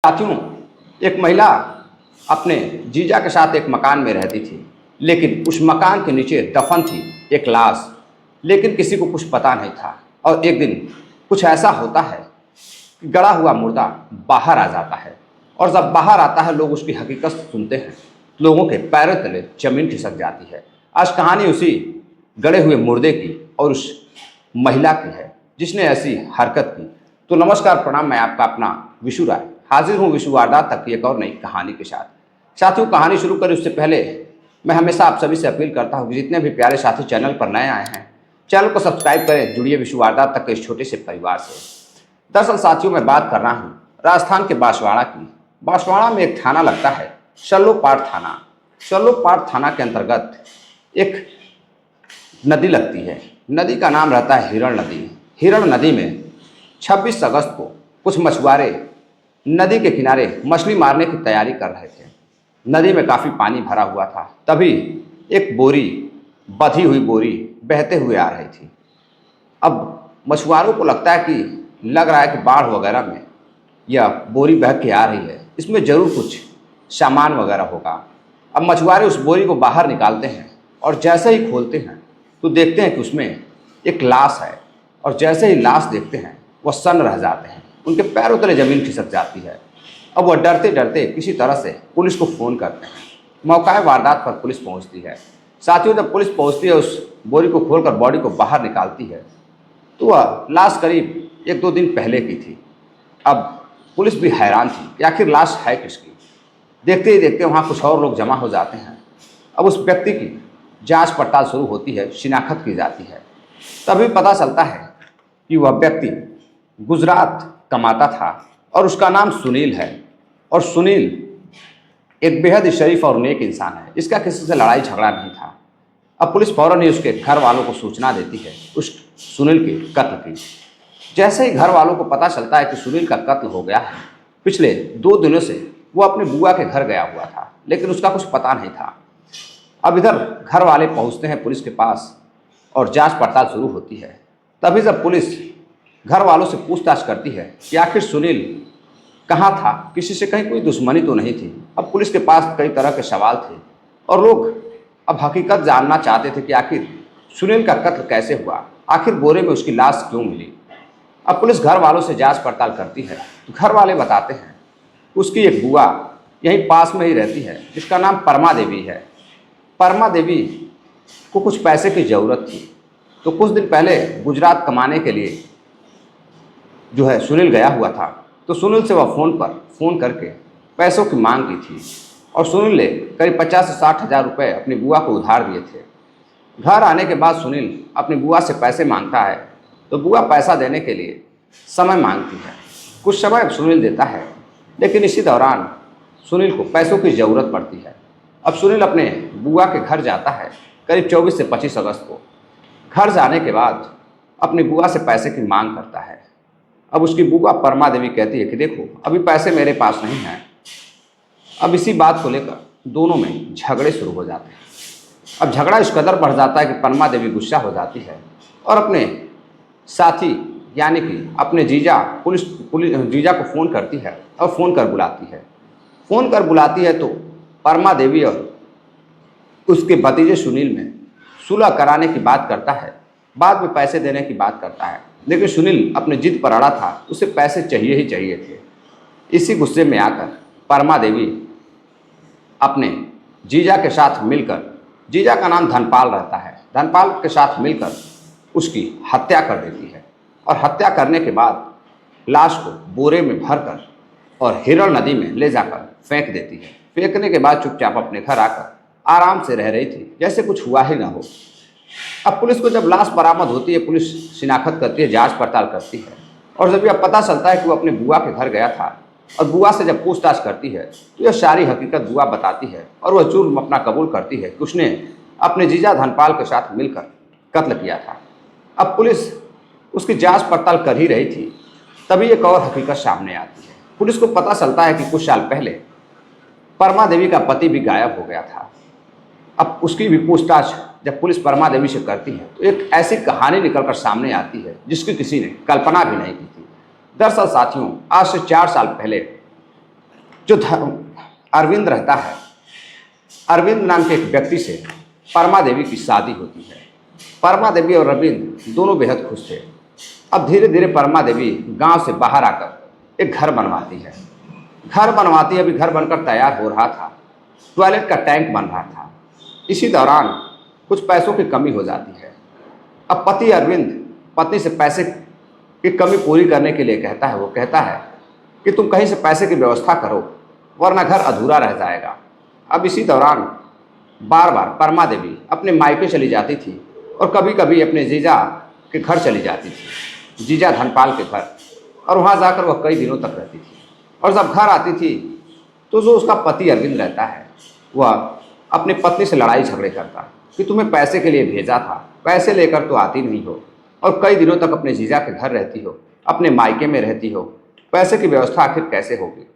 साथियों, एक महिला अपने जीजा के साथ एक मकान में रहती थी, लेकिन उस मकान के नीचे दफन थी एक लाश। लेकिन किसी को कुछ पता नहीं था। और एक दिन कुछ ऐसा होता है कि गड़ा हुआ मुर्दा बाहर आ जाता है, और जब बाहर आता है लोग उसकी हकीकत सुनते हैं। लोगों के पैरों तले जमीन खिसक जाती है। आज कहानी उसी गड़े हुए मुर्दे की और उस महिला की है जिसने ऐसी हरकत की। तो नमस्कार, प्रणाम, मैं आपका अपना विशु राय हाजिर हूँ विशु वारदात तक की एक और नई कहानी के साथ। साथियों, कहानी शुरू करें उससे पहले मैं हमेशा आप सभी से अपील करता हूँ कि जितने भी प्यारे साथी चैनल पर नए आए हैं, चैनल को सब्सक्राइब करें। जुड़िए विशु वारदात तक के इस छोटे से परिवार से। दरअसल साथियों, मैं बात कर रहा हूँ राजस्थान के बांसवाड़ा की। बांसवाड़ा में एक थाना लगता है, शल्लोपाड़ थाना। शल्लोपाड़ थाना के अंतर्गत एक नदी लगती है। नदी का नाम रहता है हिरण नदी। हिरण नदी में 26 अगस्त को कुछ मछुआरे नदी के किनारे मछली मारने की तैयारी कर रहे थे। नदी में काफ़ी पानी भरा हुआ था। तभी एक बोरी, बंधी हुई बोरी बहते हुए आ रही थी। अब मछुआरों को लग रहा है कि बाढ़ वगैरह में यह बोरी बह के आ रही है, इसमें ज़रूर कुछ सामान वगैरह होगा। अब मछुआरे उस बोरी को बाहर निकालते हैं और जैसे ही खोलते हैं तो देखते हैं कि उसमें एक लाश है। और जैसे ही लाश देखते हैं वह सन्न रह जाते हैं, उनके पैरों तले ज़मीन खिसक जाती है। अब वह डरते डरते किसी तरह से पुलिस को फ़ोन करते हैं। मौका वारदात पर पुलिस पहुंचती है। साथियों, जब पुलिस पहुंचती है, उस बोरी को खोलकर बॉडी को बाहर निकालती है तो वह लाश करीब 1-2 दिन पहले की थी। अब पुलिस भी हैरान थी कि आखिर लाश है किसकी। देखते ही देखते वहाँ कुछ और लोग जमा हो जाते हैं। अब उस व्यक्ति की जांच पड़ताल शुरू होती है, शिनाख्त की जाती है। तभी पता चलता है कि वह व्यक्ति गुजरात कमाता था और उसका नाम सुनील है। और सुनील एक बेहद ही शरीफ और नेक इंसान है। इसका किसी से लड़ाई झगड़ा नहीं था। अब पुलिस फौरन ही उसके घर वालों को सूचना देती है उस सुनील के कत्ल की। जैसे ही घर वालों को पता चलता है कि सुनील का कत्ल हो गया है, पिछले 2 दिनों से वो अपने बुआ के घर गया हुआ था, लेकिन उसका कुछ पता नहीं था। अब इधर घर वाले पहुंचते हैं पुलिस के पास और जांच पड़ताल शुरू होती है। तभी जब पुलिस घर वालों से पूछताछ करती है कि आखिर सुनील कहाँ था, किसी से कहीं कोई दुश्मनी तो नहीं थी। अब पुलिस के पास कई तरह के सवाल थे और लोग अब हकीकत जानना चाहते थे कि आखिर सुनील का कत्ल कैसे हुआ, आखिर बोरे में उसकी लाश क्यों मिली। अब पुलिस घर वालों से जांच पड़ताल करती है तो घर वाले बताते हैं उसकी एक बुआ यहीं पास में ही रहती है जिसका नाम परमा देवी है। परमा देवी को कुछ पैसे की ज़रूरत थी, तो कुछ दिन पहले गुजरात कमाने के लिए जो है सुनील गया हुआ था। तो सुनील से वह फ़ोन करके पैसों की मांग की थी और सुनील ने करीब 50 से 60 हज़ार रुपये अपनी बुआ को उधार दिए थे। घर आने के बाद सुनील अपनी बुआ से पैसे मांगता है तो बुआ पैसा देने के लिए समय मांगती है। कुछ समय सुनील देता है, लेकिन इसी दौरान सुनील को पैसों की ज़रूरत पड़ती है। अब सुनील अपने बुआ के घर जाता है करीब 24 से 25 अगस्त को। घर जाने के बाद अपनी बुआ से पैसे की मांग करता है। अब उसकी बुआ परमा देवी कहती है कि देखो, अभी पैसे मेरे पास नहीं हैं। अब इसी बात को लेकर दोनों में झगड़े शुरू हो जाते हैं। अब झगड़ा इस कदर बढ़ जाता है कि परमा देवी गुस्सा हो जाती है और अपने साथी यानी कि अपने जीजा को फ़ोन करती है और फ़ोन कर बुलाती है। तो परमा देवी और उसके भतीजे सुनील में सुलह कराने की बात करता है, बाद में पैसे देने की बात करता है। लेकिन सुनील अपने जिद पर अड़ा था, उसे पैसे चाहिए ही चाहिए थे। इसी गुस्से में आकर परमा देवी अपने जीजा के साथ मिलकर, जीजा का नाम धनपाल रहता है, धनपाल के साथ मिलकर उसकी हत्या कर देती है। और हत्या करने के बाद लाश को बोरे में भरकर और हिरण नदी में ले जाकर फेंक देती है। फेंकने के बाद चुपचाप अपने घर आकर आराम से रह रही थी, जैसे कुछ हुआ ही ना हो। अब पुलिस को जब लाश बरामद होती है, पुलिस शिनाख्त करती है, जांच पड़ताल करती है। और जब यह पता चलता है कि वो अपने बुआ के घर गया था और बुआ से जब पूछताछ करती है तो यह सारी हकीकत बुआ बताती है और वह जुर्म अपना कबूल करती है कि उसने अपने जीजा धनपाल के साथ मिलकर कत्ल किया था। अब पुलिस उसकी जांच पड़ताल कर ही रही थी, तभी एक और हकीकत सामने आती है। पुलिस को पता चलता है कि कुछ साल पहले परमा देवी का पति भी गायब हो गया था। अब उसकी भी पूछताछ जब पुलिस परमा देवी से करती है तो एक ऐसी कहानी निकलकर सामने आती है जिसकी किसी ने कल्पना भी नहीं की थी। दरअसल साथियों, आज से 4 साल पहले जो अरविंद रहता है, अरविंद नाम के एक व्यक्ति से परमा देवी की शादी होती है। परमा देवी और अरविंद दोनों बेहद खुश थे। अब धीरे धीरे परमा देवी गांव से बाहर आकर एक घर बनवाती है। घर बनवाती है, अभी घर बनकर तैयार हो रहा था, टॉयलेट का टैंक बन रहा था। इसी दौरान कुछ पैसों की कमी हो जाती है। अब पति अरविंद पत्नी से पैसे की कमी पूरी करने के लिए कहता है, वो कहता है कि तुम कहीं से पैसे की व्यवस्था करो वरना घर अधूरा रह जाएगा। अब इसी दौरान बार बार परमा देवी अपने मायके चली जाती थी और कभी कभी अपने जीजा के घर चली जाती थी, जीजा धनपाल के घर, और वहाँ जाकर वह कई दिनों तक रहती थी। और जब घर आती थी तो जो उसका पति अरविंद रहता है वह अपनी पत्नी से लड़ाई झगड़े करता कि तुम्हें पैसे के लिए भेजा था, पैसे लेकर तो आती नहीं हो और कई दिनों तक अपने जीजा के घर रहती हो, अपने मायके में रहती हो, पैसे की व्यवस्था आखिर कैसे होगी।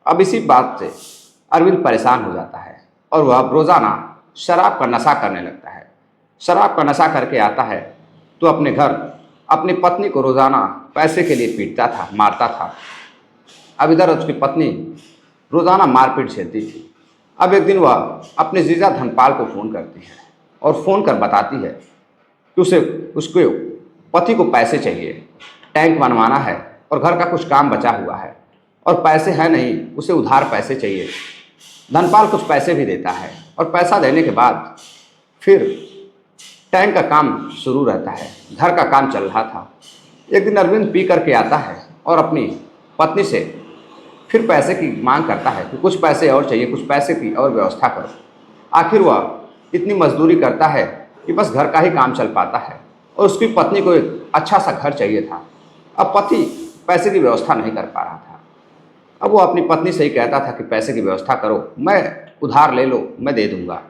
अब इसी बात से अरविंद परेशान हो जाता है और वह अब रोज़ाना शराब का नशा करने लगता है। शराब का नशा करके आता है तो अपने घर अपनी पत्नी को रोज़ाना पैसे के लिए पीटता था, मारता था। अब इधर उसकी पत्नी रोज़ाना मारपीट झेलती थी। अब एक दिन वह अपने जीजा धनपाल को फ़ोन करती है और फ़ोन कर बताती है कि उसके पति को पैसे चाहिए, टैंक बनवाना है और घर का कुछ काम बचा हुआ है और पैसे हैं नहीं, उसे उधार पैसे चाहिए। धनपाल कुछ पैसे भी देता है और पैसा देने के बाद फिर टैंक का काम शुरू रहता है, घर का काम चल रहा था। एक दिन अरविंद पी करके आता है और अपनी पत्नी से फिर पैसे की मांग करता है कि कुछ पैसे और चाहिए, कुछ पैसे की और व्यवस्था करो। आखिर वह इतनी मजदूरी करता है कि बस घर का ही काम चल पाता है और उसकी पत्नी को एक अच्छा सा घर चाहिए था। अब पति पैसे की व्यवस्था नहीं कर पा रहा था। अब वो अपनी पत्नी से ही कहता था कि पैसे की व्यवस्था करो, मैं उधार ले लो, मैं दे दूंगा।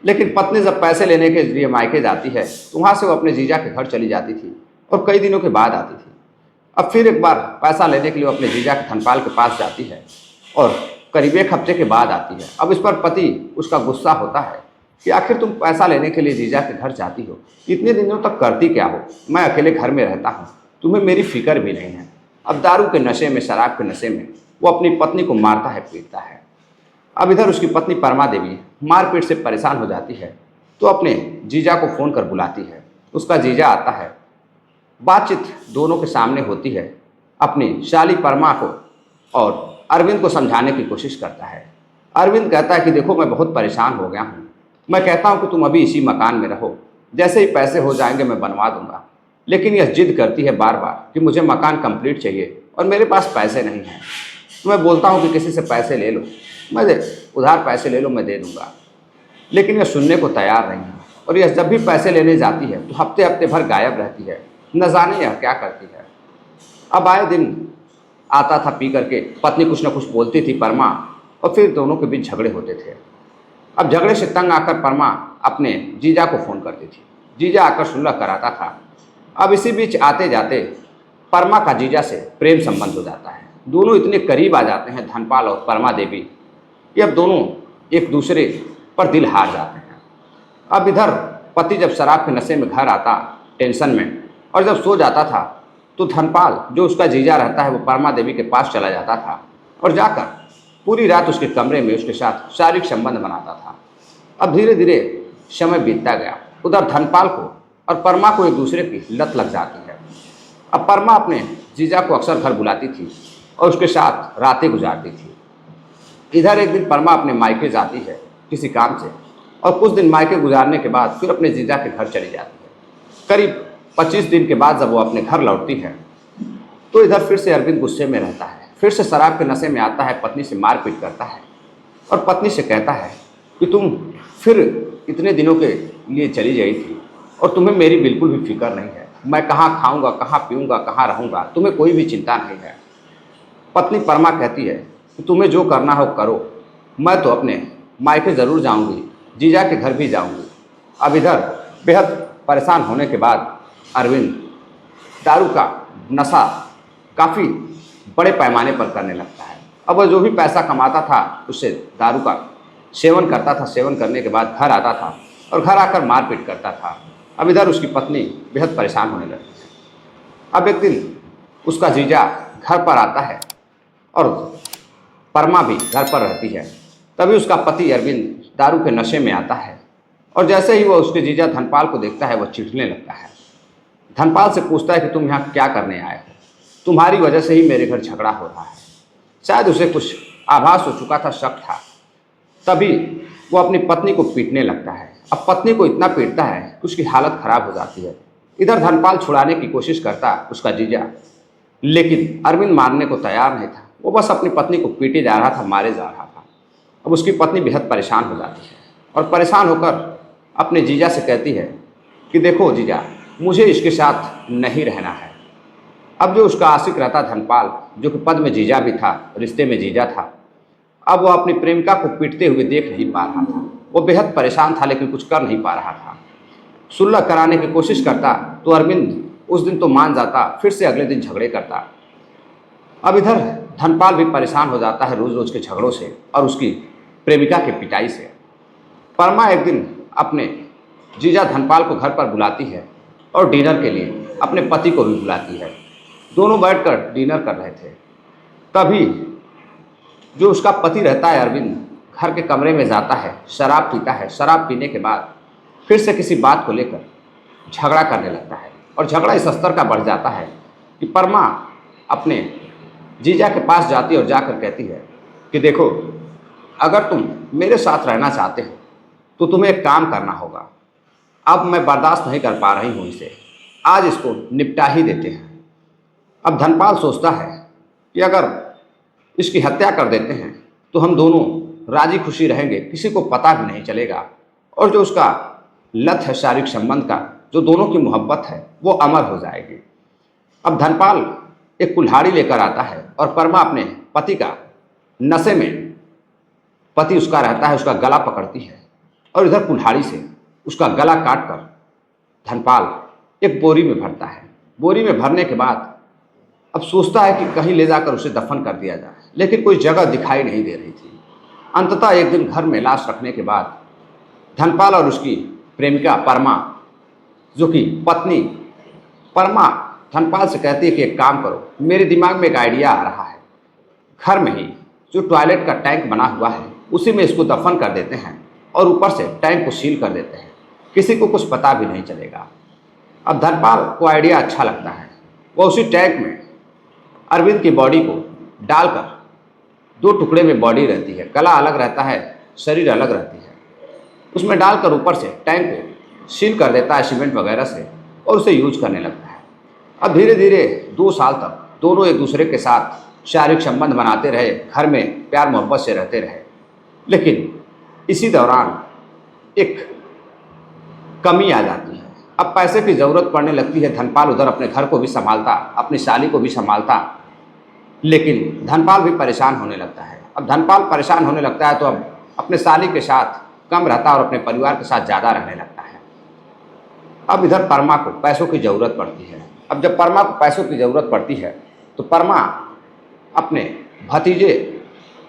लेकिन पत्नी जब पैसे लेने के लिए मायके जाती है तो वहाँ से वो अपने जीजा के घर चली जाती थी और कई दिनों के बाद आती थी। अब फिर एक बार पैसा लेने के लिए वो अपने जीजा के धनपाल के पास जाती है और करीब एक हफ्ते के बाद आती है। अब इस पर पति उसका गुस्सा होता है कि आखिर तुम पैसा लेने के लिए जीजा के घर जाती हो, इतने दिनों तक करती क्या हो, मैं अकेले घर में रहता हूँ, तुम्हें मेरी फिक्र भी नहीं है। अब दारू के नशे में, शराब के नशे में वो अपनी पत्नी को मारता है, पीटता है। अब इधर उसकी पत्नी परमा देवी मारपीट से परेशान हो जाती है तो अपने जीजा को फ़ोन कर बुलाती है। उसका जीजा आता है, बातचीत दोनों के सामने होती है। अपनी शाली परमा को और अरविंद को समझाने की कोशिश करता है। अरविंद कहता है कि देखो मैं बहुत परेशान हो गया हूँ, मैं कहता हूँ कि तुम अभी इसी मकान में रहो, जैसे ही पैसे हो जाएंगे मैं बनवा दूंगा। लेकिन यह जिद करती है बार बार कि मुझे मकान कंप्लीट चाहिए और मेरे पास पैसे नहीं हैं। तो मैं बोलता हूँ कि किसी से पैसे ले लो, मैं उधार पैसे ले लो, मैं दे दूँगा। लेकिन यह सुनने को तैयार नहीं है और यह जब भी पैसे लेने जाती है तो हफ्ते हफ्ते भर गायब रहती है, न जाने यह क्या करती है। अब आए दिन आता था पी करके, पत्नी कुछ न कुछ बोलती थी परमा और फिर दोनों के बीच झगड़े होते थे। अब झगड़े से तंग आकर परमा अपने जीजा को फ़ोन करती थी, जीजा आकर सुलह कराता था। अब इसी बीच आते जाते परमा का जीजा से प्रेम संबंध हो जाता है। दोनों इतने करीब आ जाते हैं धनपाल और परमा देवी कि अब दोनों एक दूसरे पर दिल हार जाते हैं। अब इधर पति जब शराब के नशे में घर आता टेंशन में और जब सो जाता था तो धनपाल जो उसका जीजा रहता है वो परमा देवी के पास चला जाता था और जाकर पूरी रात उसके कमरे में उसके साथ शारीरिक संबंध बनाता था। अब धीरे धीरे समय बीतता गया। उधर धनपाल को और परमा को एक दूसरे की लत लग जाती है। अब परमा अपने जीजा को अक्सर घर बुलाती थी और उसके साथ रातें गुजारती थी। इधर एक दिन परमा अपने मायके जाती है किसी काम से और कुछ दिन मायके गुजारने के बाद फिर अपने जीजा के घर चली जाती है। करीब 25 दिन के बाद जब वो अपने घर लौटती है तो इधर फिर से अरविंद गुस्से में रहता है, फिर से शराब के नशे में आता है, पत्नी से मारपीट करता है और पत्नी से कहता है कि तुम फिर इतने दिनों के लिए चली गई थी और तुम्हें मेरी बिल्कुल भी फिक्र नहीं है, मैं कहाँ खाऊंगा, कहाँ पीऊँगा, कहाँ रहूँगा, तुम्हें कोई भी चिंता नहीं है। पत्नी परमा कहती है कि तुम्हें जो करना हो करो, मैं तो अपने मायके ज़रूर जाऊंगी, जीजा के घर भी जाऊंगी। अब इधर बेहद परेशान होने के बाद अरविंद दारू का नशा काफ़ी बड़े पैमाने पर करने लगता है। अब वह जो भी पैसा कमाता था उससे दारू का सेवन करता था, सेवन करने के बाद घर आता था और घर आकर मारपीट करता था। अब इधर उसकी पत्नी बेहद परेशान होने लगती है। अब एक दिन उसका जीजा घर पर आता है और परमा भी घर पर रहती है। तभी उसका पति अरविंद दारू के नशे में आता है और जैसे ही वह उसके जीजा धनपाल को देखता है वह चिढ़ने लगता है। धनपाल से पूछता है कि तुम यहाँ क्या करने आए हो, तुम्हारी वजह से ही मेरे घर झगड़ा हो रहा है। शायद उसे कुछ आभास हो चुका था, शक था। तभी वो अपनी पत्नी को पीटने लगता है। अब पत्नी को इतना पीटता है कि उसकी हालत खराब हो जाती है। इधर धनपाल छुड़ाने की कोशिश करता उसका जीजा, लेकिन अरविंद मानने को तैयार नहीं था। वो बस अपनी पत्नी को पीटे जा रहा था, मारे जा रहा था। अब उसकी पत्नी बेहद परेशान हो जाती है और परेशान होकर अपने जीजा से कहती है कि देखो जीजा, मुझे इसके साथ नहीं रहना है। अब जो उसका आशिक रहता धनपाल, जो कि पद में जीजा भी था, रिश्ते में जीजा था, अब वो अपनी प्रेमिका को पीटते हुए देख नहीं पा रहा था। वो बेहद परेशान था लेकिन कुछ कर नहीं पा रहा था। सुलह कराने की कोशिश करता तो अरविंद उस दिन तो मान जाता, फिर से अगले दिन झगड़े करता। अब इधर धनपाल भी परेशान हो जाता है रोज़ रोज़ के झगड़ों से और उसकी प्रेमिका की पिटाई से। परमा एक दिन अपने जीजा धनपाल को घर पर बुलाती है और डिनर के लिए अपने पति को भी बुलाती है। दोनों बैठकर डिनर कर रहे थे। तभी जो उसका पति रहता है अरविंद, घर के कमरे में जाता है, शराब पीता है। शराब पीने के बाद फिर से किसी बात को लेकर झगड़ा करने लगता है और झगड़ा इस स्तर का बढ़ जाता है कि परमा अपने जीजा के पास जाती है और जाकर कहती है कि देखो, अगर तुम मेरे साथ रहना चाहते हो तो तुम्हें एक काम करना होगा। अब मैं बर्दाश्त नहीं कर पा रही हूँ इसे, आज इसको निपटा ही देते हैं। अब धनपाल सोचता है कि अगर इसकी हत्या कर देते हैं तो हम दोनों राजी खुशी रहेंगे, किसी को पता भी नहीं चलेगा और जो उसका लत है शारीरिक संबंध का, जो दोनों की मोहब्बत है, वो अमर हो जाएगी। अब धनपाल एक कुल्हाड़ी लेकर आता है और परमा अपने पति का नशे में, पति उसका रहता है, उसका गला पकड़ती है और इधर कुल्हाड़ी से उसका गला काट कर धनपाल एक बोरी में भरता है। बोरी में भरने के बाद अब सोचता है कि कहीं ले जाकर उसे दफन कर दिया जाए, लेकिन कोई जगह दिखाई नहीं दे रही थी। अंततः एक दिन घर में लाश रखने के बाद धनपाल और उसकी प्रेमिका परमा, जो कि पत्नी परमा धनपाल से कहती है कि एक काम करो, मेरे दिमाग में एक आइडिया आ रहा है, घर में ही जो टॉयलेट का टैंक बना हुआ है उसी में इसको दफन कर देते हैं और ऊपर से टैंक को सील कर देते हैं, किसी को कुछ पता भी नहीं चलेगा। अब धनपाल को आइडिया अच्छा लगता है। वह उसी टैंक में अरविंद की बॉडी को डालकर, दो टुकड़े में बॉडी रहती है, गला अलग रहता है, शरीर अलग रहती है, उसमें डालकर ऊपर से टैंक को सील कर देता है सीमेंट वगैरह से और उसे यूज करने लगता है। अब धीरे धीरे 2 साल तक दोनों एक दूसरे के साथ शारीरिक संबंध बनाते रहे, घर में प्यार मोहब्बत से रहते रहे। लेकिन इसी दौरान एक कमी आ जाती है। अब पैसे की ज़रूरत पड़ने लगती है। धनपाल उधर अपने घर को भी संभालता, अपनी साली को भी संभालता, लेकिन धनपाल भी परेशान होने लगता है। अब धनपाल परेशान होने लगता है तो अब अपने साली के साथ कम रहता और अपने परिवार के साथ ज़्यादा रहने लगता है। अब इधर परमा को पैसों की ज़रूरत पड़ती है। अब जब परमा को पैसों की ज़रूरत पड़ती है तो परमा अपने भतीजे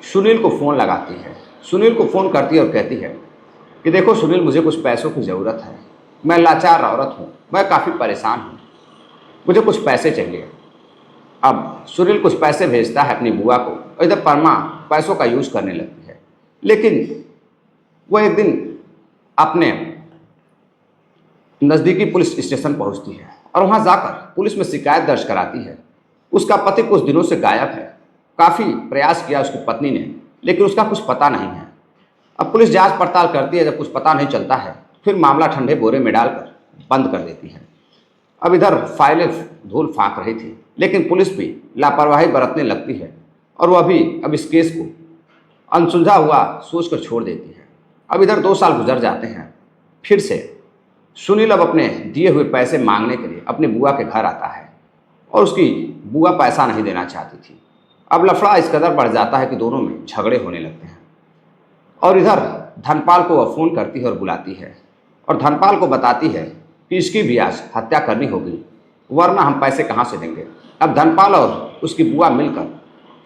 सुनील को फ़ोन लगाती है। सुनील को फ़ोन करती है और कहती है कि देखो सुनील, मुझे कुछ पैसों की ज़रूरत है, मैं लाचार औरत हूँ, मैं काफ़ी परेशान हूँ, मुझे कुछ पैसे चाहिए। अब सुनील कुछ पैसे भेजता है अपनी बुआ को और इधर परमा पैसों का यूज़ करने लगती है। लेकिन वो एक दिन अपने नज़दीकी पुलिस स्टेशन पहुंचती है और वहां जाकर पुलिस में शिकायत दर्ज कराती है। उसका पति कुछ दिनों से गायब है। काफ़ी प्रयास किया उसकी पत्नी ने, लेकिन उसका कुछ पता नहीं है। अब पुलिस जांच पड़ताल करती है, जब कुछ पता नहीं चलता है फिर मामला ठंडे बोरे में डालकर बंद कर देती है। अब इधर फाइलें धूल फाँक रही थी, लेकिन पुलिस भी लापरवाही बरतने लगती है और वह भी अब इस केस को अनसुलझा हुआ सोचकर छोड़ देती है। अब इधर 2 साल गुजर जाते हैं। फिर से सुनील अब अपने दिए हुए पैसे मांगने के लिए अपनी बुआ के घर आता है और उसकी बुआ पैसा नहीं देना चाहती थी। अब लफड़ा इस कदर बढ़ जाता है कि दोनों में झगड़े होने लगते हैं और इधर धनपाल को वह फ़ोन करती है और बुलाती है और धनपाल को बताती है कि इसकी भी आज हत्या करनी होगी, वरना हम पैसे कहाँ से देंगे। अब धनपाल और उसकी बुआ मिलकर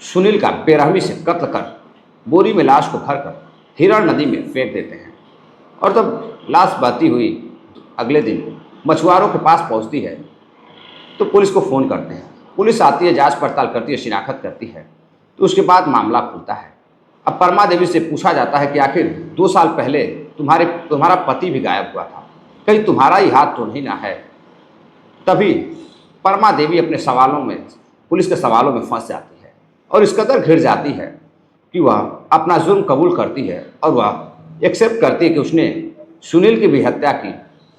सुनील का बेरहमी से कत्ल कर बोरी में लाश को भरकर हिरण नदी में फेंक देते हैं। और जब लाश बहती हुई अगले दिन मछुआरों के पास पहुंचती है तो पुलिस को फ़ोन करते हैं। पुलिस आती है, जांच पड़ताल करती है, शिनाख्त करती है तो उसके बाद मामला खुलता है। अब परमा देवी से पूछा जाता है कि आखिर 2 साल पहले तुम्हारा पति भी गायब हुआ था, कहीं तुम्हारा ही हाथ तो नहीं ना है। तभी परमा देवी अपने सवालों में, पुलिस के सवालों में फंस जाती है और इस कदर घिर जाती है कि वह अपना जुर्म कबूल करती है और वह एक्सेप्ट करती है कि उसने सुनील की भी हत्या की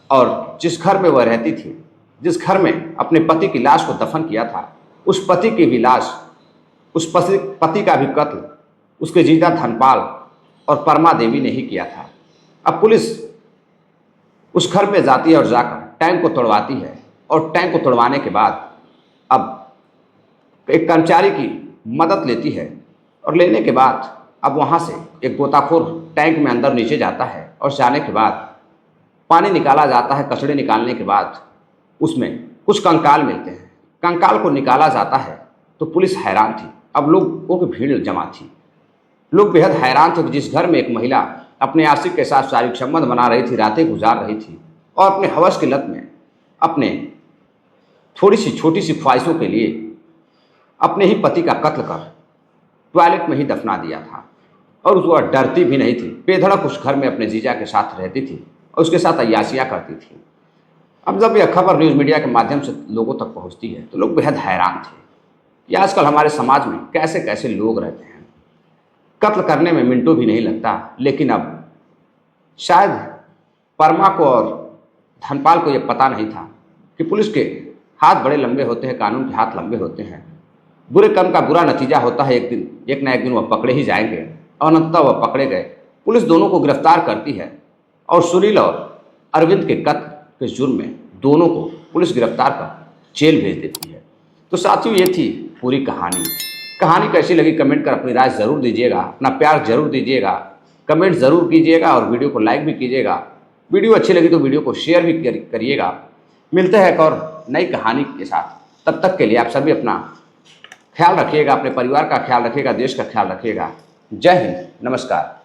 और जिस घर में वह रहती थी, जिस घर में अपने पति की लाश को दफन किया था, उस पति की भी लाश, उस पति का भी कत्ल उसके जीजा धनपाल और परमा देवी ने ही किया था। अब पुलिस उस घर में जाती है और जाकर टैंक को तोड़वाती है और टैंक को तोड़वाने के बाद अब एक कर्मचारी की मदद लेती है और लेने के बाद अब वहाँ से एक गोताखोर टैंक में अंदर नीचे जाता है और जाने के बाद पानी निकाला जाता है। कचड़े निकालने के बाद उसमें कुछ कंकाल मिलते हैं। कंकाल को निकाला जाता है तो पुलिस हैरान थी। अब लोगों की भीड़ जमा थी। लोग बेहद हैरान थे कि जिस घर में एक महिला अपने आशिक के साथ शारीरिक संबंध बना रही थी, रातें गुजार रही थी और अपने हवस की लत में अपने थोड़ी सी छोटी सी ख्वाहिशों के लिए अपने ही पति का कत्ल कर टॉयलेट में ही दफना दिया था और वह डरती भी नहीं थी, बेधड़क उस घर में अपने जीजा के साथ रहती थी और उसके साथ अय्याशियाँ करती थी। अब जब यह खबर न्यूज़ मीडिया के माध्यम से लोगों तक पहुंचती है तो लोग बेहद हैरान थे कि आजकल हमारे समाज में कैसे कैसे लोग रहते हैं। कत्ल करने में मिनटों भी नहीं लगता, लेकिन अब शायद परमा को और धनपाल को यह पता नहीं था कि पुलिस के हाथ बड़े लंबे होते हैं, कानून के हाथ लंबे होते हैं। बुरे कर्म का बुरा नतीजा होता है, एक ना एक दिन वह पकड़े ही जाएंगे और अंततः वह पकड़े गए। पुलिस दोनों को गिरफ्तार करती है और सुनील और अरविंद के कत्ल के जुर्म में दोनों को पुलिस गिरफ्तार कर जेल भेज देती है। तो साथियों, ये थी पूरी कहानी। कहानी कैसी लगी कमेंट कर अपनी राय ज़रूर दीजिएगा, अपना प्यार ज़रूर दीजिएगा, कमेंट ज़रूर कीजिएगा और वीडियो को लाइक भी कीजिएगा। वीडियो अच्छी लगी तो वीडियो को शेयर भी करिएगा। मिलते हैं एक और नई कहानी के साथ। तब तक के लिए आप सभी अपना ख्याल रखिएगा, अपने परिवार का ख्याल रखिएगा, देश का ख्याल रखिएगा। जय हिंद, नमस्कार।